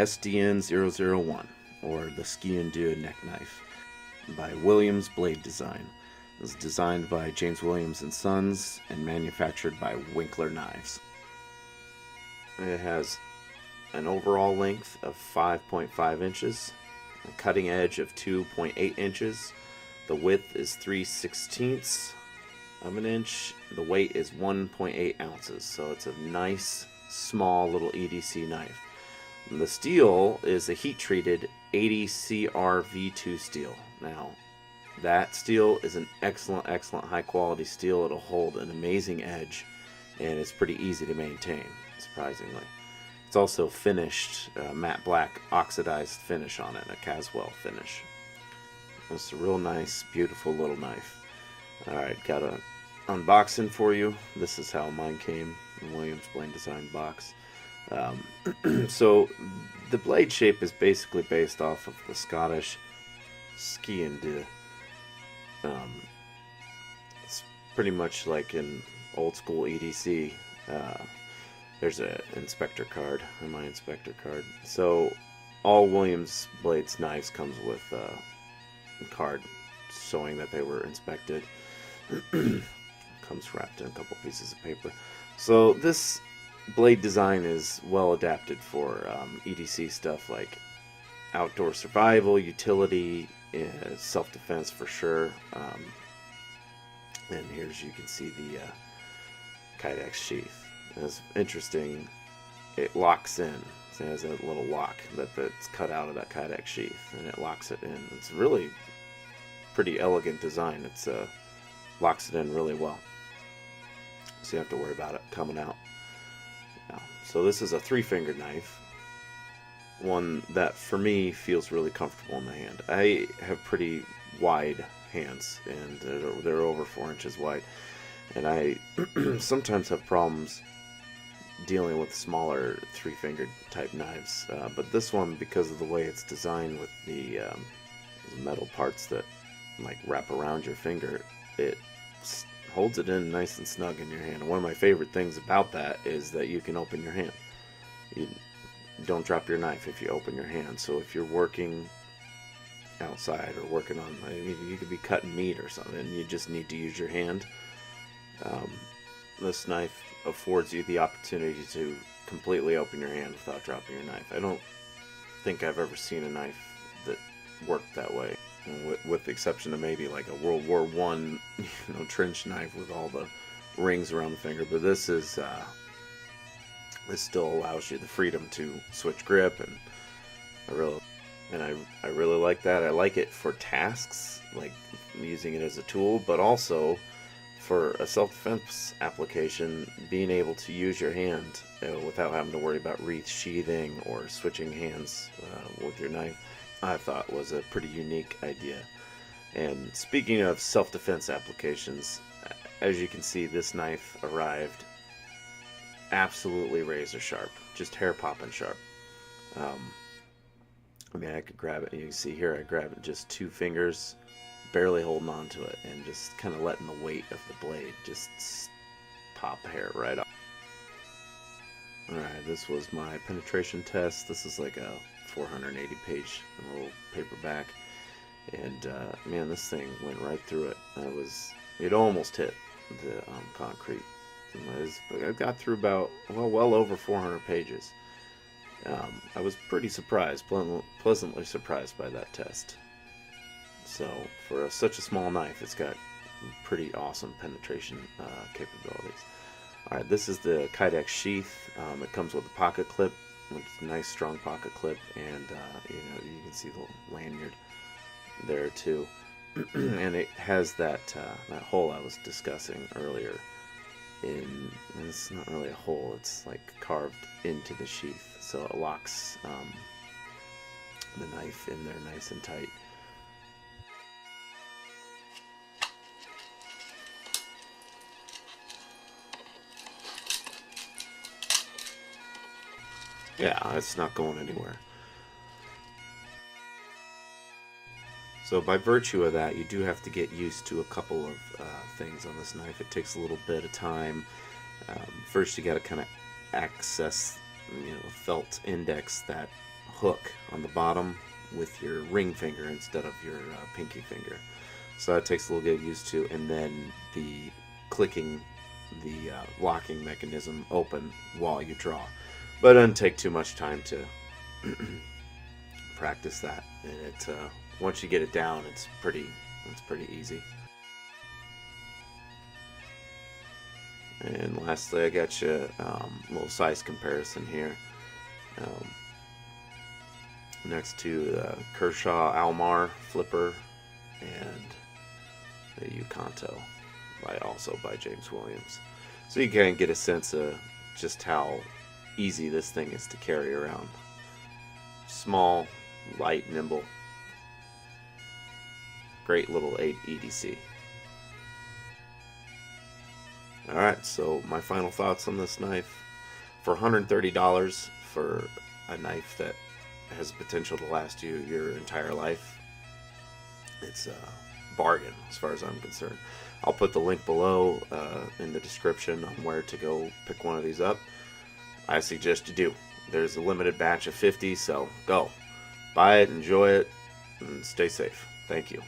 SDN 001, or the Ski and Do neck knife, by Williams Blade Design. It was designed by James Williams and Sons and manufactured by Winkler Knives. It has an overall length of 5.5 inches, a cutting edge of 2.8 inches. The width is 3/16 of an inch. The weight is 1.8 ounces, so it's a nice, small little EDC knife. And the steel is a heat-treated 80 CRV2 steel. Now, that steel is an excellent, high-quality steel. It'll hold an amazing edge, and it's pretty easy to maintain, surprisingly. It's also finished matte black oxidized finish on it, a Caswell finish. It's a real nice, beautiful little knife. Alright, got an unboxing for you. This is how mine came in Williams Blade Design box. So the blade shape is basically based off of the Scottish Ski and Do. It's pretty much like in old school EDC. There's an inspector card, my inspector card. So all Williams Blades knives comes with a card showing that they were inspected. Comes wrapped in a couple pieces of paper. So this blade design is well adapted for EDC stuff like outdoor survival, utility, self-defense for sure. And here's, you can see the Kydex sheath. It's interesting, it locks in. So it has a little lock that's cut out of that Kydex sheath, and it locks it in. It's really pretty elegant design. It's locks it in really well, so you have to worry about it coming out. So this is a 3-fingered knife, one that for me feels really comfortable in the hand. I have pretty wide hands, and they're over 4 inches wide, and I sometimes have problems dealing with smaller 3-fingered type knives, but this one, because of the way it's designed with the metal parts that like wrap around your finger, it holds it in nice and snug in your hand. And one of my favorite things about that is that you can open your hand. You don't drop your knife if you open your hand. So if you're working outside or working on, you could be cutting meat or something, and you just need to use your hand, this knife affords you the opportunity to completely open your hand without dropping your knife. I don't think I've ever seen a knife that worked that way, with the exception of maybe like a World War I, trench knife with all the rings around the finger. But this is this still allows you the freedom to switch grip, and I really like that. I like it for tasks, like using it as a tool, but also for a self-defense application, being able to use your hand without having to worry about wreath sheathing or switching hands with your knife, I thought was a pretty unique idea. And speaking of self-defense applications, as you can see, this knife arrived absolutely razor sharp, just hair popping sharp. I mean, I could grab it, and you can see here I grab it just 2 fingers, barely holding on to it, and just kind of letting the weight of the blade just pop hair right off. Alright, this was my penetration test. This is like a 480 page little paperback, and man, this thing went right through it. It almost hit the concrete. I got through about well over 400 pages. I was pretty surprised, pleasantly surprised by that test. So for such a small knife, it's got pretty awesome penetration capabilities. Alright, this is the Kydex sheath. It comes with a pocket clip. It's a nice strong pocket clip, and you can see the lanyard there too. And it has that hole I was discussing earlier. It's not really a hole, it's like carved into the sheath, so it locks the knife in there nice and tight. Yeah, it's not going anywhere. So by virtue of that, you do have to get used to a couple of things on this knife. It takes a little bit of time. First, you got to kind of access, a felt index that hook on the bottom with your ring finger instead of your pinky finger. So that takes a little get used to, and then the clicking the locking mechanism open while you draw. But it doesn't take too much time to practice that, and it once you get it down, it's pretty easy. And lastly, I got you a little size comparison here. Next to the Kershaw Almar flipper and the Yukanto, also by James Williams. So you can get a sense of just how easy this thing is to carry around. Small, light, nimble. Great little EDC. Alright, so my final thoughts on this knife. For $130 for a knife that has potential to last you your entire life, it's a bargain as far as I'm concerned. I'll put the link below in the description on where to go pick one of these up. I suggest you do. There's a limited batch of 50, so go. Buy it, enjoy it, and stay safe. Thank you.